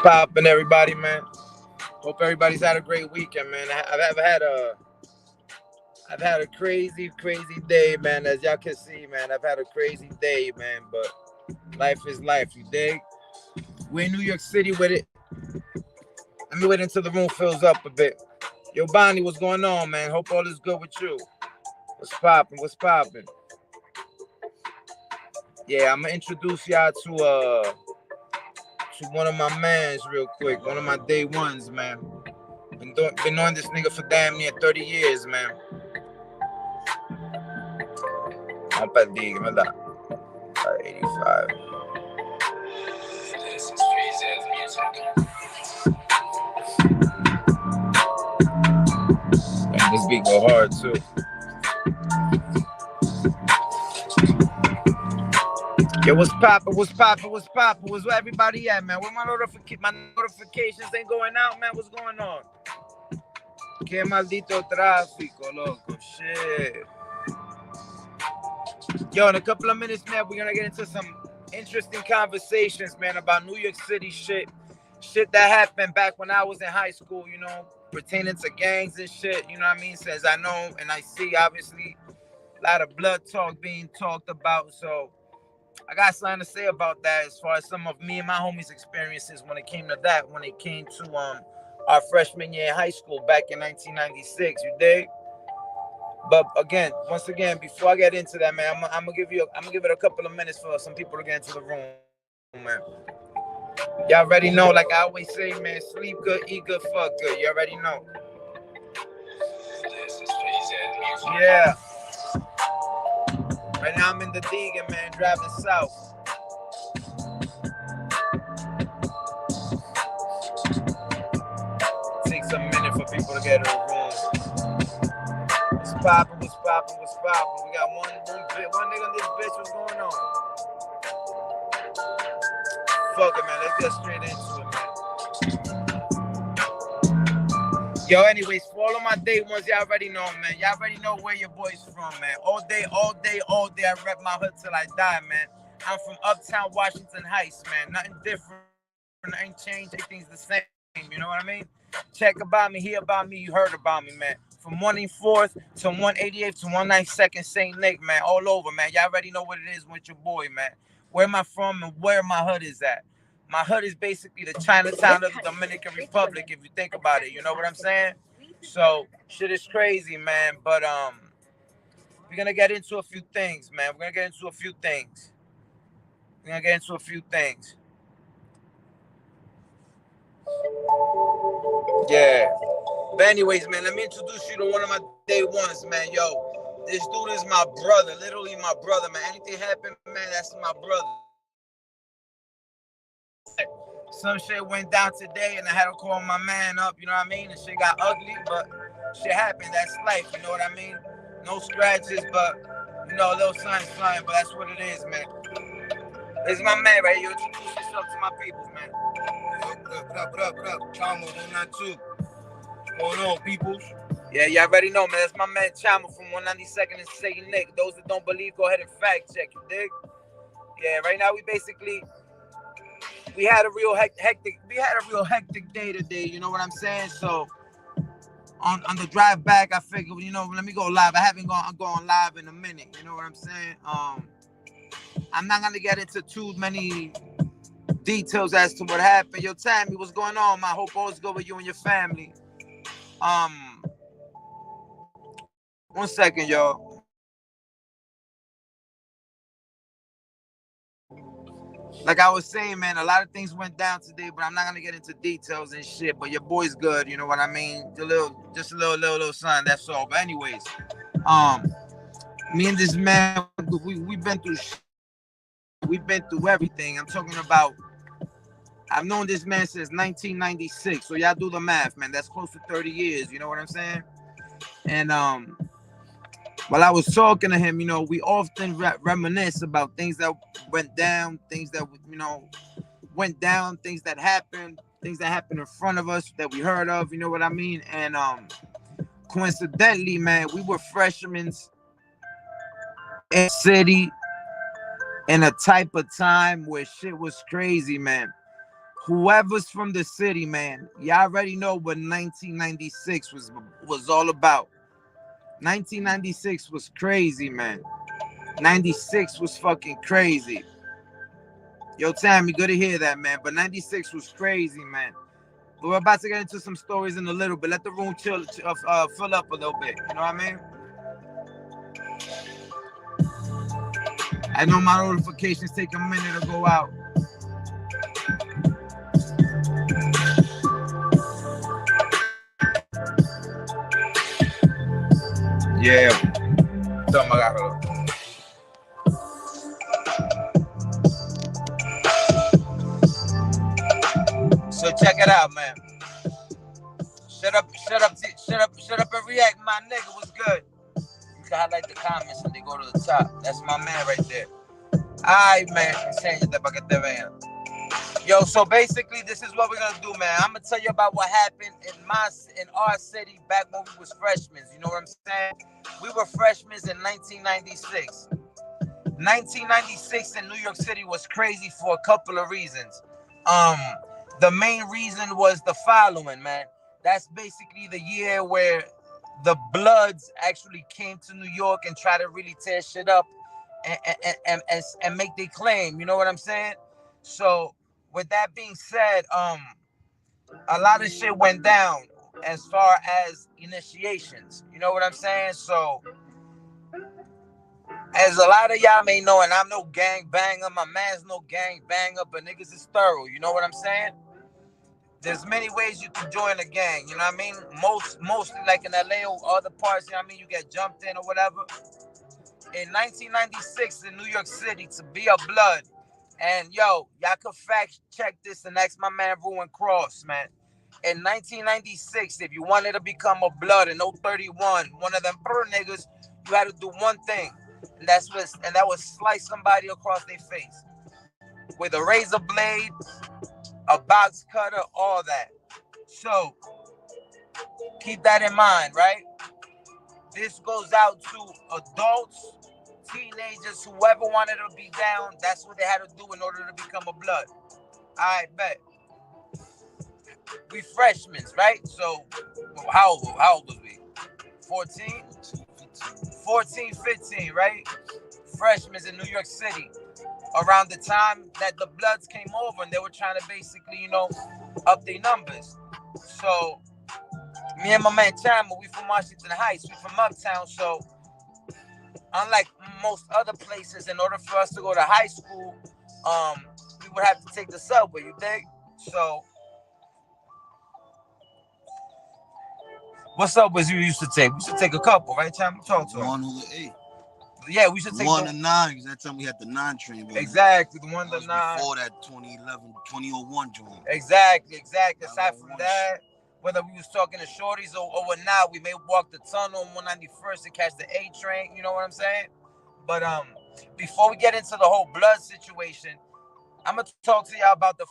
poppin', everybody, man? Hope everybody's had a great weekend, man. I've had a crazy, crazy day, man. As y'all can see, man, I've had a crazy day, man. But life is life, you dig? We're in New York City with it. Let me wait until the room fills up a bit. Yo, Bonnie, what's going on, man? Hope all is good with you. What's poppin'? What's poppin'? Yeah, I'm gonna introduce y'all to one of my mans real quick. One of my day ones, man. Been knowing this nigga for damn near 30 years, man. I'm pas dig, me da. 85. This is crazy as music. And this beat go hard too. Yo, what's poppin'? What's poppin'? What's poppin'? Where's everybody at, man? Where my notifications ain't going out, man? What's going on? Que maldito tráfico, loco. Shit. Yo, in a couple of minutes, man, we're gonna get into some interesting conversations, man, about New York City shit. Shit that happened back when I was in high school, you know, pertaining to gangs and shit, you know what I mean? Since I know and I see, obviously, a lot of blood talk being talked about, so I got something to say about that as far as some of me and my homies' experiences when it came to that, when it came to our freshman year in high school back in 1996, you dig? But again, once again, before I get into that, man, I'm gonna give it a couple of minutes for some people to get into the room, man. Y'all already know, like I always say, man, sleep good, eat good, fuck good. You already know. Yeah. Right now I'm in the Deegan, man, driving south. Takes a minute for people to get in the room. What's poppin'? What's poppin'? What's poppin'? We got one nigga on this bitch. What's going on? Fuck it, man. Let's get straight into it, man. Yo, anyways, for all of my day ones, y'all already know, man. Y'all already know where your boy's from, man. All day, I rep my hood till I die, man. I'm from Uptown Washington Heights, man. Nothing different, nothing changed. Everything's the same. You know what I mean? Check about me, hear about me, you heard about me, man. From 184th to 188th to 192nd St. Nick, man. All over, man. Y'all already know what it is with your boy, man. Where am I from and where my hood is at? My hood is basically the Chinatown of the Dominican Republic, if you think about it. You know what I'm saying? So, shit is crazy, man. But, we're going to get into a few things, man. We're going to get into a few things. Yeah. But anyways, man, let me introduce you to one of my day ones, man. Yo, this dude is my brother, literally my brother, man. Anything happen, man, that's my brother. Some shit went down today, and I had to call my man up, you know what I mean? And shit got ugly, but shit happened. That's life, you know what I mean? No scratches, but, you know, a little something, but that's what it is, man. This is my man right here. Introduce yourself to my people, man. What up? Chama 192. What's going on, peoples? Yeah, y'all already know, man. That's my man Chama from 192nd and St. Nick. Those that don't believe, go ahead and fact check, you dig? Yeah, right now we had a real hectic day today, you know what I'm saying? So on the drive back, I figured, you know, let me go live. I'm going live in a minute, you know what I'm saying? I'm not gonna get into too many details as to what happened. Yo, Tammy, what's going on, man? Hope all's good with you and your family. 1 second, y'all. Like I was saying, man, a lot of things went down today, but I'm not gonna get into details and shit. But your boy's good, you know what I mean? Just a little son, that's all. But anyways, me and this man, we've been through shit. We've been through everything. I'm talking about. I've known this man since 1996, so y'all do the math, man. That's close to 30 years. You know what I'm saying? And while I was talking to him, you know, we often reminisce about things that went down, things that, you know, went down, things that happened in front of us that we heard of, you know what I mean? And coincidentally, man, we were freshmen in the city in a type of time where shit was crazy, man. whoever's from the city, man, y'all already know what 1996 was all about. 1996 was crazy, man. 96 was fucking crazy. Yo, Tammy, good to hear that, man. But 96 was crazy, man. But we're about to get into some stories in a little bit. Let the room fill up a little bit. You know what I mean? I know my notifications take a minute to go out. Yeah. Toma, agarro. So check it out, man. Shut up and react, my nigga. What's good? You can highlight the comments and they go to the top. That's my man right there. Alright, man. Enséñate para que te vean. Yo, so basically, this is what we're gonna do, man. I'm gonna tell you about what happened in our city back when we was freshmen. You know what I'm saying? We were freshmen in 1996. 1996 in New York City was crazy for a couple of reasons. The main reason was the following, man. That's basically the year where the Bloods actually came to New York and tried to really tear shit up and make their claim. You know what I'm saying? So with that being said, a lot of shit went down as far as initiations. You know what I'm saying? So as a lot of y'all may know, and I'm no gang banger, my man's no gang banger, but niggas is thorough. You know what I'm saying? There's many ways you can join a gang. You know what I mean? Mostly like in LA or other parts. You know what I mean? You get jumped in or whatever. In 1996 in New York City, to be a Blood, and yo, y'all could fact check this and ask my man Ruin Cross, man. In 1996, if you wanted to become a Blood in 031, one of them niggas, you had to do one thing, and that was slice somebody across their face with a razor blade, a box cutter, all that. So keep that in mind, right? This goes out to adults, teenagers, whoever wanted to be down. That's what they had to do in order to become a Blood. I bet. We freshmen, right? So how old was we? 14? 14, 15, right? Freshmen in New York City. Around the time that the Bloods came over and they were trying to basically, up their numbers. So me and my man Chama, we from Washington Heights, we from Uptown. So unlike most other places, in order for us to go to high school, we would have to take the subway, you think? So what subways you used to take? We used to take a couple, right, Chama? Talk to him. 108. Yeah, we should take 1 to 9, because that time we had the 9 train. Exactly, the 1 to 9. Before that 2011, 2001 joint. Exactly. Aside from that, whether we was talking to shorties or not, we may walk the tunnel on 191st and catch the A train. You know what I'm saying? But before we get into the whole Blood situation, I'm gonna talk to y'all about the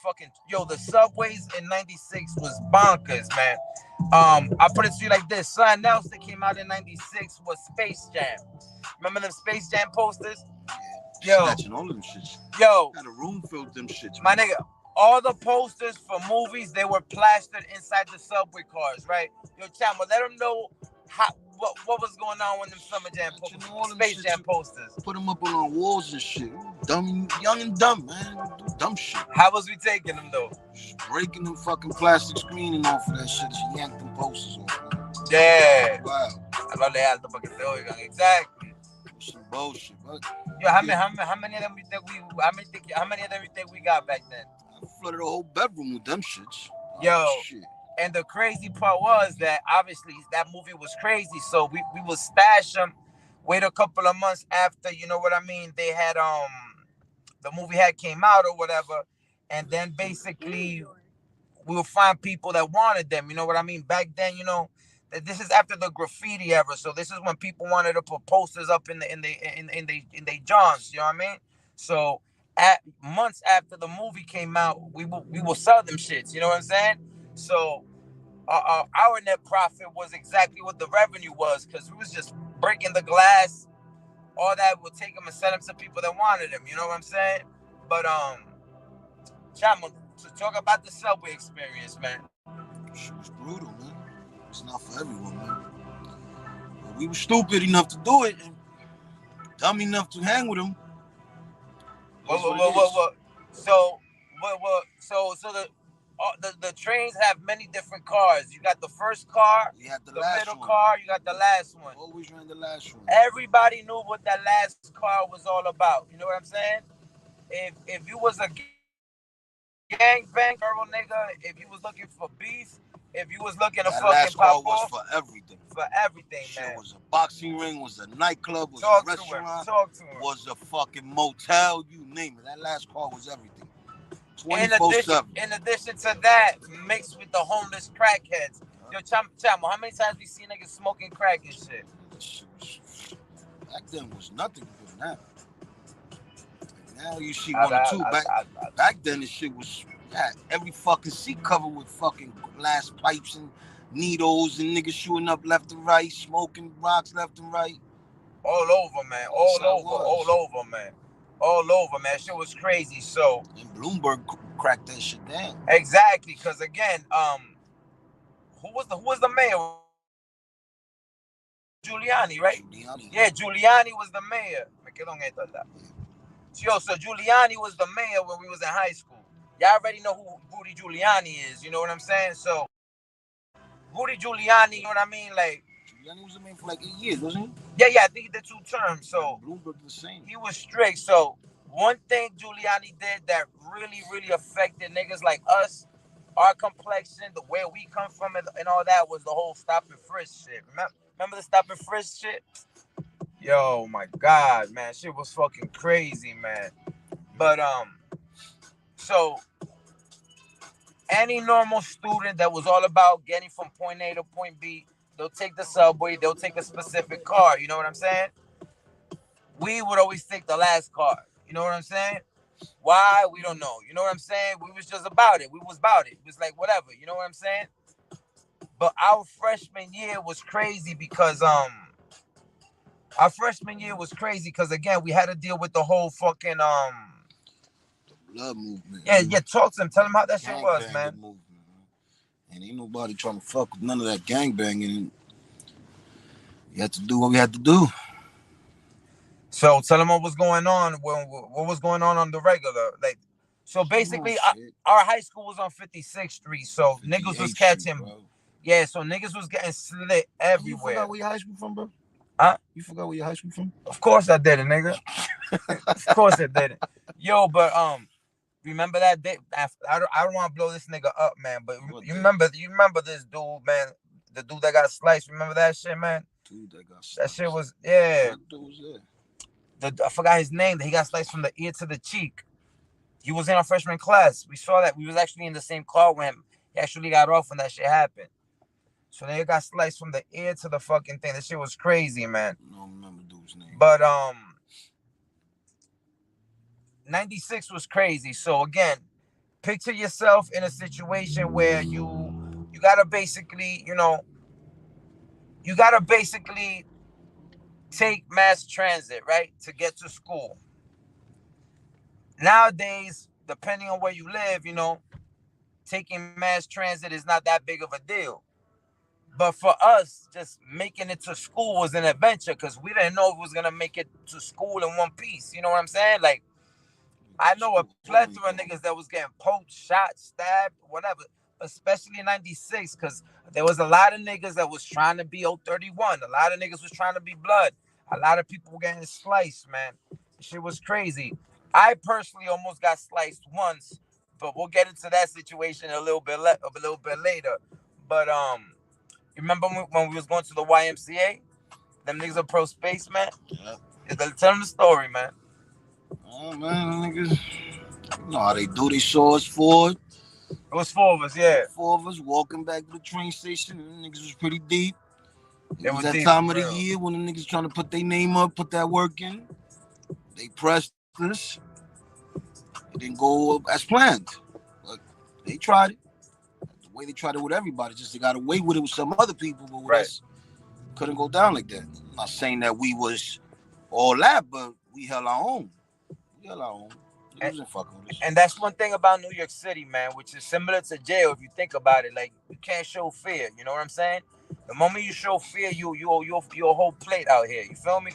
subways in '96 was bonkers, man. I put it to you like this: something else that came out in '96 was Space Jam. Remember them Space Jam posters? Snatching all them shits. Got a room filled with them shits. My nigga, all the posters for movies, they were plastered inside the subway cars, right? Yo, Chama, let them know what was going on with them Space Jam posters. Put them up on walls and shit. Dumb, young and dumb, man. Do dumb shit. How was we taking them though? Just breaking them fucking plastic screening off of that shit. Just yank them posters off, man. Yeah. Wow. I love they had the fucking oigan. Exactly. Some bullshit, but yo, how many of them you think we got back then? I flooded the whole bedroom with them shits. Yo, shit. And the crazy part was that obviously that movie was crazy, so we would stash them, wait a couple of months after, you know what I mean, they had the movie had came out or whatever, and then basically we would find people that wanted them, you know what I mean? Back then, this is after the graffiti era, so this is when people wanted to put posters up in the johns, you know what I mean? So months after the movie came out, we will sell them shits, you know what I'm saying? So our net profit was exactly what the revenue was, because we was just breaking the glass, all that. Would take them and sell them to people that wanted them, you know what I'm saying? But Chama, So talk about the subway experience, man. Shit was brutal, man. It's not for everyone, man. But we were stupid enough to do it and dumb enough to hang with them. What, That's what, what it what, what, is. what? So, so the trains have many different cars. You got the first car, We had the the last middle one. car, you got the last one. Always ran the last one. Everybody knew what that last car was all about. You know what I'm saying? If you was a gang bang girl nigga, if you was looking for beef, if you was looking to That fucking last car pop was off, for everything. for everything, Shit man. was a boxing ring, was a nightclub, was Talk a to him. restaurant, Talk to him. was a fucking motel, you name it. That last car was everything. In 24/7. addition, in addition to that, mixed with the homeless crackheads. Yo, Chamo, how many times we see niggas smoking crack and shit? Shit was, back then was nothing compared to now. Now you see one or two. Back then the shit was every fucking seat covered with fucking glass pipes and needles and niggas shooting up left and right, smoking rocks left and right. All over, man. All over, man. All over, man. Shit was crazy. So and Bloomberg cracked that shit down. Exactly, because again, who was the mayor? Giuliani, right? Giuliani. Yeah, Giuliani was the mayor. Me quedo en esta, ¿verdad? Yo, so Giuliani was the mayor when we was in high school. Y'all already know who Rudy Giuliani is. You know what I'm saying? So Rudy Giuliani, you know what I mean? Like Giuliani was the mayor for like 8 years, wasn't he? Yeah, I think he did 2 terms. So Bloomberg the same. He was strict. So one thing Giuliani did that really, really affected niggas like us, our complexion, the way we come from, and all that was the whole stop and frisk shit. Remember the stop and frisk shit? Yo, my God, man, shit was fucking crazy, man. But so any normal student that was all about getting from point A to point B, they'll take the subway, they'll take a specific car. You know what I'm saying? We would always take the last car. You know what I'm saying? Why? We don't know. You know what I'm saying? We was just about it. We was about it. It was like whatever. You know what I'm saying? But our freshman year was crazy because again we had to deal with the whole fucking blood movement. Yeah, talk to him. Tell him how that shit was, man. Movement, man. And ain't nobody trying to fuck with none of that gangbanging. You had to do what we had to do. So tell him what was going on. What was going on the regular? Like, so basically, our high school was on 56th Street. So niggas was catching. Street, yeah, so niggas was getting slit everywhere. You forgot where your high school from, bro? Huh? You forgot where your high school from? Of course I did it, nigga. Of course I did it. Yo, but remember that day? I don't want to blow this nigga up, man. But you remember this dude, man? The dude that got sliced. Remember that shit, man? Dude that got sliced. That shit was What dude was that? I forgot his name. He got sliced from the ear to the cheek. He was in our freshman class. We saw that. We was actually in the same car with him. He actually got off when that shit happened. So they got sliced from the ear to the fucking thing. That shit was crazy, man. I don't remember dude's name. But 96 was crazy. So again, picture yourself in a situation where you gotta basically, take mass transit, right, to get to school. Nowadays, depending on where you live, taking mass transit is not that big of a deal. But for us, just making it to school was an adventure because we didn't know if we was gonna make it to school in one piece. You know what I'm saying? Like, I know a plethora of niggas that was getting poked, shot, stabbed, whatever. Especially in '96, because there was a lot of niggas that was trying to be 031. A lot of niggas was trying to be blood. A lot of people were getting sliced, man. Shit was crazy. I personally almost got sliced once, but we'll get into that situation a little bit later. But you remember when we was going to the YMCA? Them niggas are pro space, man. Yeah. Tell them the story, man. Oh man, niggas. You know how they do. They saw us forward. It was 4 of us, yeah. 4 of us walking back to the train station. And the niggas was pretty deep. It was that deep, time of the year when the niggas trying to put their name up, put that work in. They pressed us. It didn't go as planned. But they tried it. The way they tried it with everybody. Just they got away with it with some other people, but with us, couldn't go down like that. I'm not saying that we was all that, but we held our own. Niggas wasn't fucking with us. And that's one thing about New York City, man, which is similar to jail if you think about it. Like you can't show fear. You know what I'm saying? The moment you show fear, you a whole plate out here. You feel me?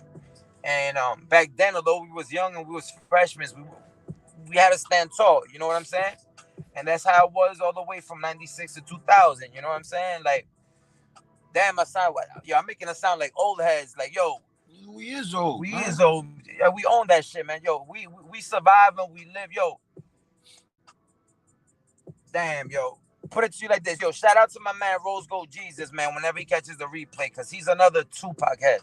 And back then, although we was young and we was freshmen, we had to stand tall. You know what I'm saying? And that's how it was all the way from '96 to 2000. You know what I'm saying? Like, damn, I sound yo, I'm making it sound like old heads. Like, yo, We is old. we Man. is old. Yeah, we own that shit, man. Yo, we survive and we live. Yo, damn, yo. Put it to you like this, yo. Shout out to my man Rose Gold Jesus, man. Whenever he catches the replay, cause he's another Tupac head.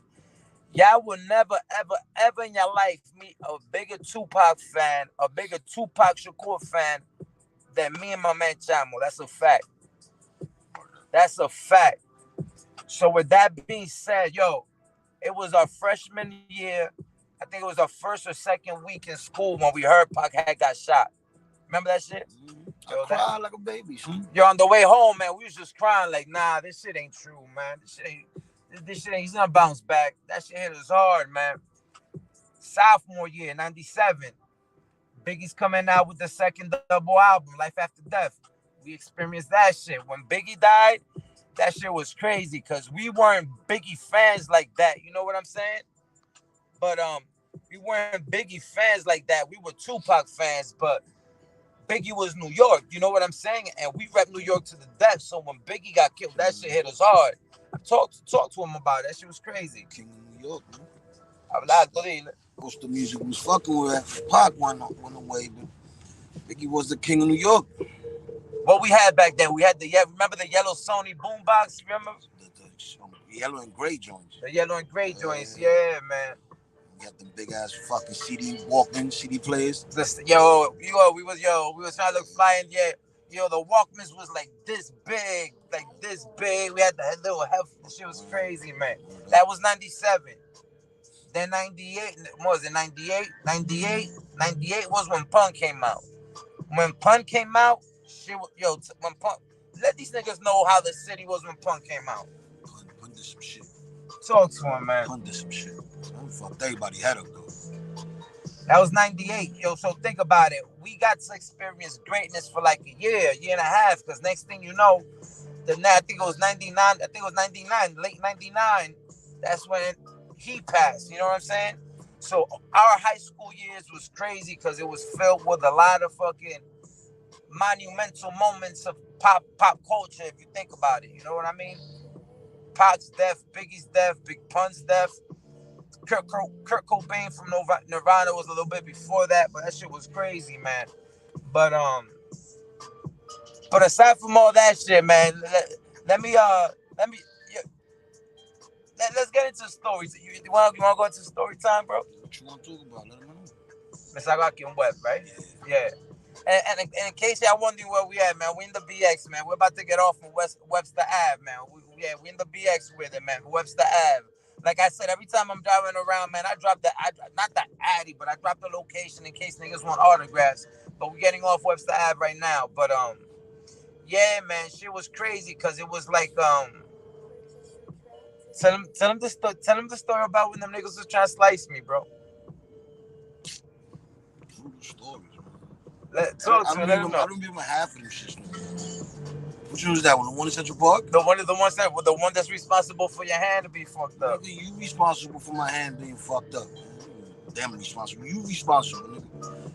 Y'all will never, ever, ever in your life meet a bigger Tupac fan, a bigger Tupac Shakur fan than me and my man Chamo. That's a fact. That's a fact. So with that being said, yo, it was our freshman year. I think it was our first or second week in school when we heard Pac had got shot. Remember that shit? I cried like a baby. Yo, on the way home, man, we was just crying like, nah, this shit ain't true, man. This shit ain't. He's gonna bounce back. That shit hit us hard, man. Sophomore year, '97. Biggie's coming out with the second double album, Life After Death. We experienced that shit. When Biggie died, that shit was crazy because we weren't Biggie fans like that. You know what I'm saying? But we weren't Biggie fans like that. We were Tupac fans, but Biggie was New York. You know what I'm saying? And we rep New York to the death. So when Biggie got killed, that shit hit us hard. I talked to him about it. That shit was crazy. King of New York, man. Hablaba todo y- Most of the music was fucking with after Pac went away, but Biggie was the king of New York. What we had back then, we had remember the yellow Sony boombox? Remember? The yellow and gray joints. The yellow and gray joints, yeah, man. You got them big ass fucking CD Walkman CD players. We was trying to look fly, and yeah, yo, the Walkmans was like this big, like this big. We had the little heft. The shit was crazy, man. That was '97. Then '98, what was it? '98 was when Punk came out. When Punk came out, shit, when Punk, let these niggas know how the city was when Punk came out. Punk did some shit. Talk to him, man. Punk did some shit. Punk fucked everybody head up, though. That was '98, yo. So think about it. We got to experience greatness for like a year and a half. Because next thing you know, I think it was '99. I think it was '99, late '99. That's when he passed. You know what I'm saying? So our high school years was crazy because it was filled with a lot of fucking monumental moments of pop culture. If you think about it, you know what I mean? Pac's death, Biggie's death, Big Pun's death. Kurt Cobain from Nirvana was a little bit before that, but that shit was crazy, man. But aside from all that shit, man, let's get into stories. You want to go into story time, bro? What you want to talk about? Let them know. Me salgo aquí en web, right? Yeah. And in case y'all wondering where we at, man, we in the BX, man. We're about to get off from Webster Ave, man. We in the BX with it, man. Webster Ave. Like I said, every time I'm driving around, man, I drop not the Addy, but I drop the location in case niggas want autographs. But we're getting off Webster Ave right now. But yeah, man, shit was crazy because it was like tell them the story about when them niggas was trying to slice me, bro. Stories, Talk to me. I don't remember half of them shits. Which one was that one? The one in Central Park? The one that's responsible for your hand to be fucked up. Nigga, you responsible for my hand being fucked up. Damn responsible. You responsible, nigga.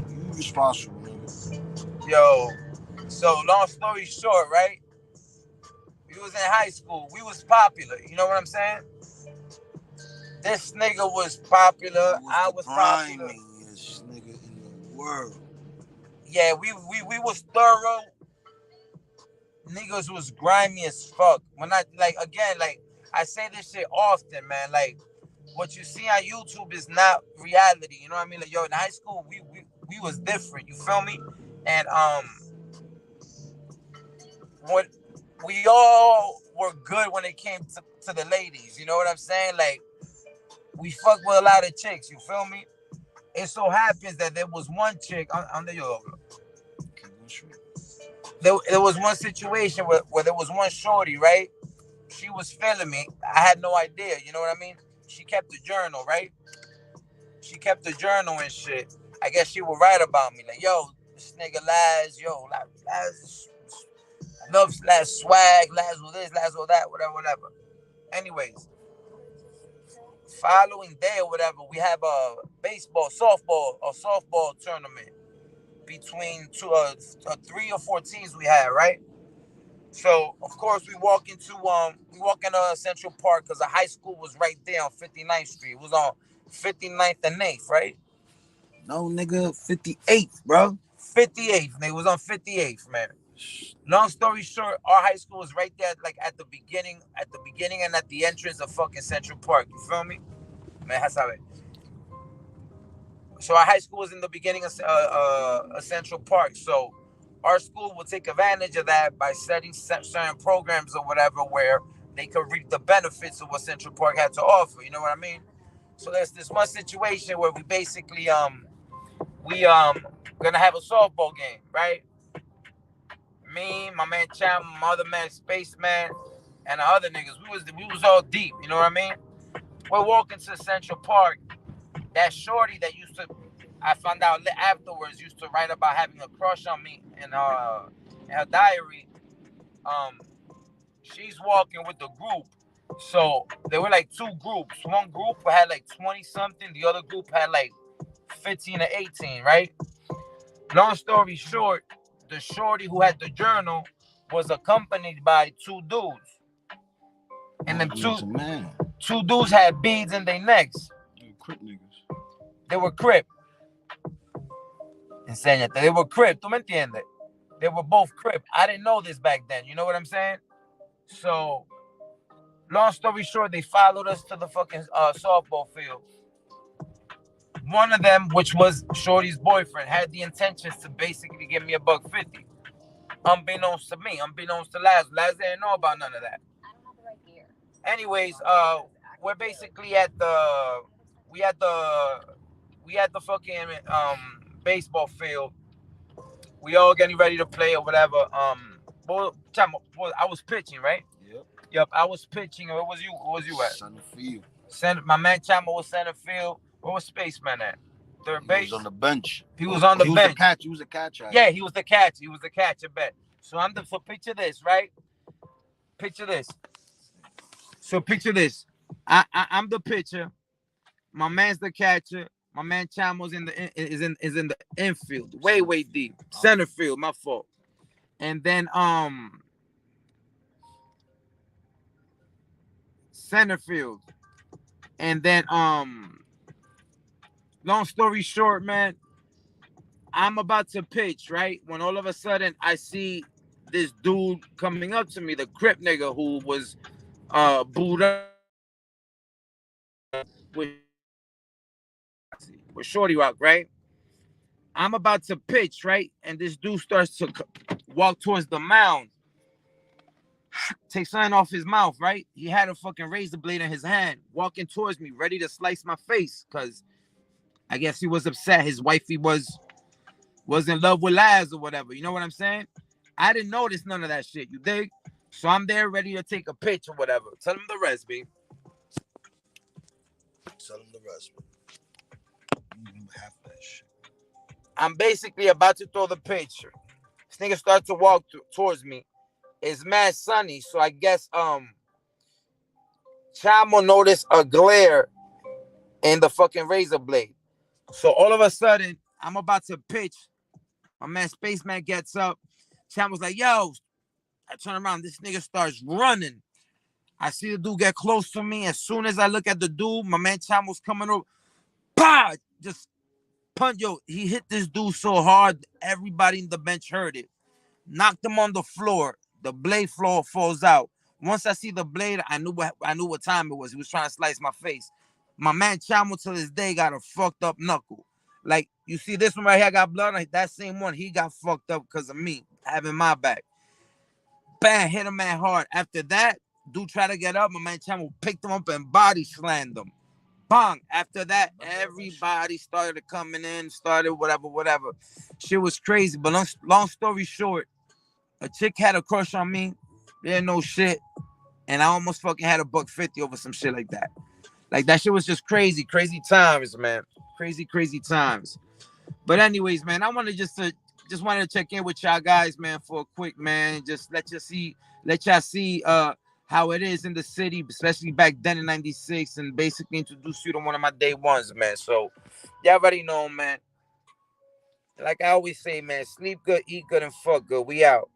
You responsible, nigga. Yo, so long story short, right? We was in high school. We was popular. You know what I'm saying? This nigga was popular. I was popular. Nigga in the world. Yeah, we was thorough. Niggas was grimy as fuck. When I I say this shit often, man. Like what you see on YouTube is not reality. You know what I mean? Like yo, in high school we was different. You feel me? And what we all were good when it came to the ladies. You know what I'm saying? Like we fuck with a lot of chicks. You feel me? It so happens that there was one chick on the yo. There was one situation where there was one shorty, right? She was feeling me. I had no idea, you know what I mean? She kept the journal, right? She kept the journal and shit. I guess she would write about me like, yo, this nigga Laz, yo, Laz, love Laz swag, Laz with this, Laz with that, whatever, whatever. Anyways, following day or whatever, we have a baseball, softball, or softball tournament between three or four teams we had, right? So of course we walk into Central Park because the high school was right there on 59th Street. It was on 59th and 8th, right? No, nigga, 58th, bro. 58th. It was on 58th, man. Long story short, our high school was right there, like at the beginning and at the entrance of fucking Central Park. You feel me? Man, so our high school was in the beginning of Central Park. So our school would take advantage of that by setting certain programs or whatever where they could reap the benefits of what Central Park had to offer. You know what I mean? So there's this one situation where we basically gonna have a softball game, right? Me, my man Cham, my other man Spaceman, and the other niggas. We was all deep. You know what I mean? We're walking to Central Park. That shorty that used to, I found out afterwards, used to write about having a crush on me in her diary. Um, she's walking with the group. So there were like two groups. One group had like 20 something. The other group had like 15 or 18, right? Long story short, the shorty who had the journal was accompanied by two dudes. And them two dudes had beads in their necks. They were Crip niggas. They were Crip. Enséñate. They were Crip. ¿Tú me entiendes? They were both Crip. I didn't know this back then. You know what I'm saying? So, long story short, they followed us to the fucking softball field. One of them, which was Shorty's boyfriend, had the intentions to basically give me $150. Unbeknownst to me, unbeknownst to Laz. Laz didn't know about none of that. I don't have the right gear. Anyways, we're basically at the we had the fucking baseball field. We all getting ready to play or whatever. I was pitching, right? Yep. Yep, I was pitching. Where was you? Where was you at? Center field. My man Chama was center field. Where was Spaceman at? Third base. He was on the bench. He was on the bench. He was a catcher. Yeah, he was the catcher. He was the catcher, bet. So picture this, right? Picture this. So picture this. I'm the pitcher. My man's the catcher. My man Chamo's is in the infield, way deep, center field. My fault. And then center field, and then long story short, man, I'm about to pitch, right? When all of a sudden I see this dude coming up to me, the Crip nigga who was booed up with Shorty Rock, right? I'm about to pitch, right? And this dude starts to walk towards the mound. Take something off his mouth, right? He had a fucking razor blade in his hand, walking towards me, ready to slice my face, because I guess he was upset. His wifey was in love with Laz or whatever. You know what I'm saying? I didn't notice none of that shit, you dig? So I'm there ready to take a pitch or whatever. Tell him the rest, B. Tell him the rest, man. Half that shit. I'm basically about to throw the pitch. This nigga starts to walk towards me. It's mad sunny, so I guess Chamo noticed a glare in the fucking razor blade. So all of a sudden, I'm about to pitch. My man Spaceman gets up. Chamo's like, yo. I turn around. This nigga starts running. I see the dude get close to me. As soon as I look at the dude, my man Chamo's coming over. Bah! Just punch. Yo, he hit this dude so hard, everybody in the bench heard it. Knocked him on the floor. The blade falls out. Once I see the blade, I knew what time it was. He was trying to slice my face. My man Chamo to this day got a fucked up knuckle. Like, you see this one right here, I got blood on it. That same one, he got fucked up because of me having my back. Bang, hit him man hard. After that, dude tried to get up. My man Chamo picked him up and body slammed him. Bang. After that, everybody started coming in, started whatever. Shit was crazy. But long story short, a chick had a crush on me. Didn't know shit. And I almost fucking had $150 over some shit like that. Like, that shit was just crazy times, man. Crazy times. But anyways, man, I wanted just wanted to check in with y'all guys, man, for a quick, man. Just let y'all see how it is in the city, especially back then in '96, and basically introduce you to one of my day ones, man. So y'all already know, man. Like I always say, man, sleep good, eat good, and fuck good. We out.